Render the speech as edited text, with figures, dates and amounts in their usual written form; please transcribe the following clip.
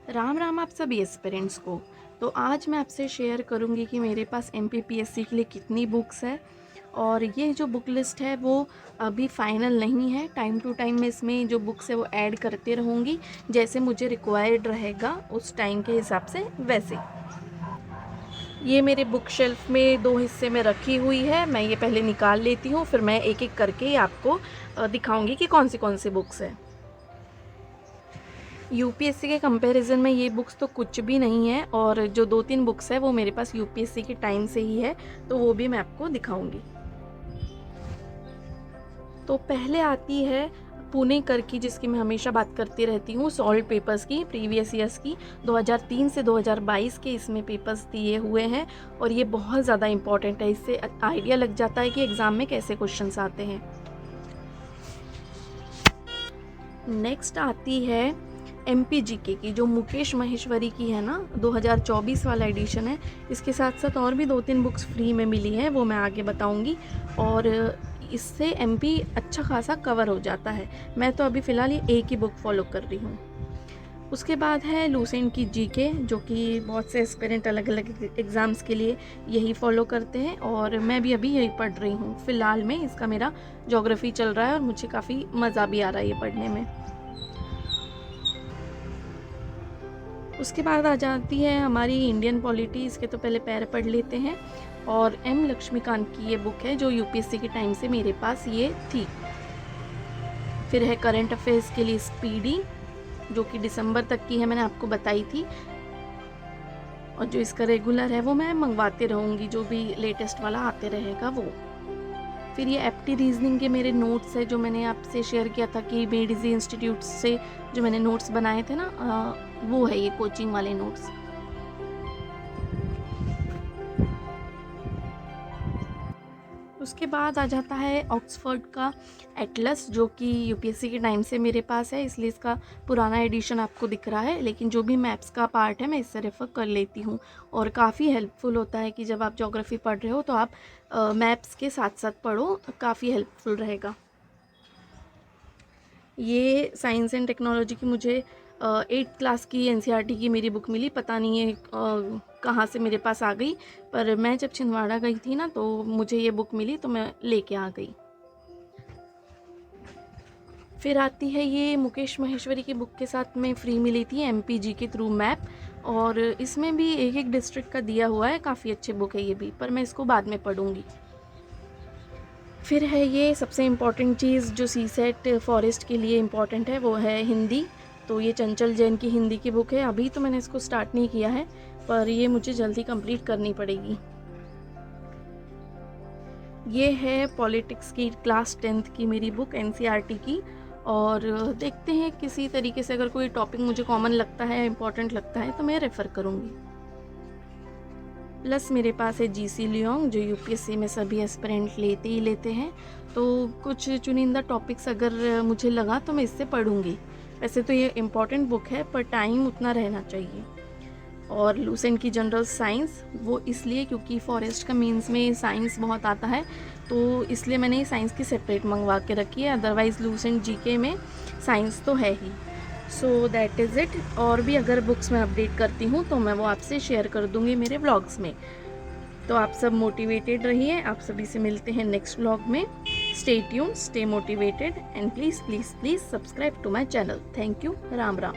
राम राम आप सभी एस्पिरेंट्स को। तो आज मैं आपसे शेयर करूंगी कि मेरे पास एमपीपीएससी के लिए कितनी बुक्स है। और ये जो बुक लिस्ट है वो अभी फाइनल नहीं है। टाइम टू टाइम मैं इसमें जो बुक्स है वो ऐड करते रहूँगी, जैसे मुझे रिक्वायर्ड रहेगा उस टाइम के हिसाब से वैसे। ये मेरे बुक शेल्फ में 2 हिस्से में रखी हुई है। मैं ये पहले निकाल लेती हूँ, फिर मैं एक एक करके आपको दिखाऊंगी कि कौन सी बुक्स है। यूपीएससी के कंपैरिजन में ये बुक्स तो कुछ भी नहीं है, और जो 2-3 बुक्स है वो मेरे पास यूपीएससी के टाइम से ही है, तो वो भी मैं आपको दिखाऊंगी। तो पहले आती है पुणेकर की, जिसकी मैं हमेशा बात करती रहती हूँ, सॉल्व पेपर्स की, प्रीवियस ईयर्स की 2003 से 2022 के इसमें पेपर्स दिए हुए हैं। और ये बहुत ज़्यादा इंपॉर्टेंट है, इससे आइडिया लग जाता है कि एग्ज़ाम में कैसे क्वेश्चंस आते हैं। नेक्स्ट आती है एमपीजीके की, जो मुकेश महेश्वरी की है ना, 2024 वाला एडिशन है। इसके साथ साथ और भी 2-3 बुक्स फ्री में मिली है, वो मैं आगे बताऊंगी। और इससे एमपी अच्छा खासा कवर हो जाता है। मैं तो अभी फ़िलहाल ये एक ही बुक फॉलो कर रही हूँ। उसके बाद है लूसेंट की जीके, जो कि बहुत से एस्पिरेंट अलग अलग एग्ज़ाम्स के लिए यही फॉलो करते हैं, और मैं भी अभी यही पढ़ रही हूँ फ़िलहाल में। इसका मेरा ज्योग्राफी चल रहा है और मुझे काफ़ी मज़ा भी आ रहा है ये पढ़ने में। उसके बाद आ जाती है हमारी इंडियन पॉलिटी। इसके तो पहले पैर पढ़ लेते हैं। और एम लक्ष्मीकांत की ये बुक है, जो यूपीएससी के टाइम से मेरे पास ये थी। फिर है करंट अफेयर्स के लिए स्पीडी, जो कि दिसंबर तक की है, मैंने आपको बताई थी। और जो इसका रेगुलर है वो मैं मंगवाते रहूँगी, जो भी लेटेस्ट वाला आते रहेगा वो। फिर ये एप्टी रीजनिंग के मेरे नोट्स है, जो मैंने आपसे शेयर किया था कि मेडिजी इंस्टीट्यूट से जो मैंने नोट्स बनाए थे ना, वो है ये कोचिंग वाले नोट्स। उसके बाद आ जाता है ऑक्सफोर्ड का एटलस, जो कि यूपीएससी के टाइम से मेरे पास है, इसलिए इसका पुराना एडिशन आपको दिख रहा है। लेकिन जो भी मैप्स का पार्ट है मैं इससे रेफ़र कर लेती हूँ, और काफ़ी हेल्पफुल होता है कि जब आप ज्योग्राफी पढ़ रहे हो तो आप मैप्स के साथ साथ पढ़ो, काफ़ी हेल्पफुल रहेगा। ये साइंस एंड टेक्नोलॉजी की मुझे 8th क्लास की एनसीईआरटी की मेरी बुक मिली। पता नहीं है कहाँ से मेरे पास आ गई, पर मैं जब छिंदवाड़ा गई थी ना, तो मुझे ये बुक मिली, तो मैं लेके आ गई। फिर आती है ये मुकेश महेश्वरी की बुक के साथ में फ्री मिली थी, एमपीजी के थ्रू मैप। और इसमें भी एक एक डिस्ट्रिक्ट का दिया हुआ है। काफ़ी अच्छी बुक है ये भी, पर मैं इसको बाद में पढ़ूंगी। फिर है ये सबसे इम्पॉर्टेंट चीज़ जो सीसेट फॉरेस्ट के लिए इम्पॉर्टेंट है, वो है हिंदी। तो ये चंचल जैन की हिंदी की बुक है। अभी तो मैंने इसको स्टार्ट नहीं किया है, पर ये मुझे जल्दी कंप्लीट करनी पड़ेगी। ये है पॉलिटिक्स की क्लास 10th की मेरी बुक, एनसीईआरटी की। और देखते हैं किसी तरीके से अगर कोई टॉपिक मुझे कॉमन लगता है, इम्पॉर्टेंट लगता है, तो मैं रेफ़र करूँगी। प्लस मेरे पास है जीसी लियोंग, जो यूपीएससी में सभी एस्पिरेंट लेते ही लेते हैं। तो कुछ चुनिंदा टॉपिक्स अगर मुझे लगा तो मैं इससे पढ़ूंगी। वैसे तो ये इम्पॉर्टेंट बुक है, पर टाइम उतना रहना चाहिए। और लूसेंट की जनरल साइंस, वो इसलिए क्योंकि फॉरेस्ट का मीन्स में साइंस बहुत आता है, तो इसलिए मैंने साइंस की सेपरेट मंगवा के रखी है। अदरवाइज़ लूसेंट जीके में साइंस तो है ही। So that is it. और भी अगर बुक्स में अपडेट करती हूँ तो मैं वो आपसे शेयर कर दूँगी मेरे व्लॉग्स में। तो आप सब मोटिवेटेड रहिए। आप सभी से मिलते हैं नेक्स्ट व्लॉग में। Stay tuned, stay motivated, and please please please subscribe to my channel. Thank you. Ram Ram.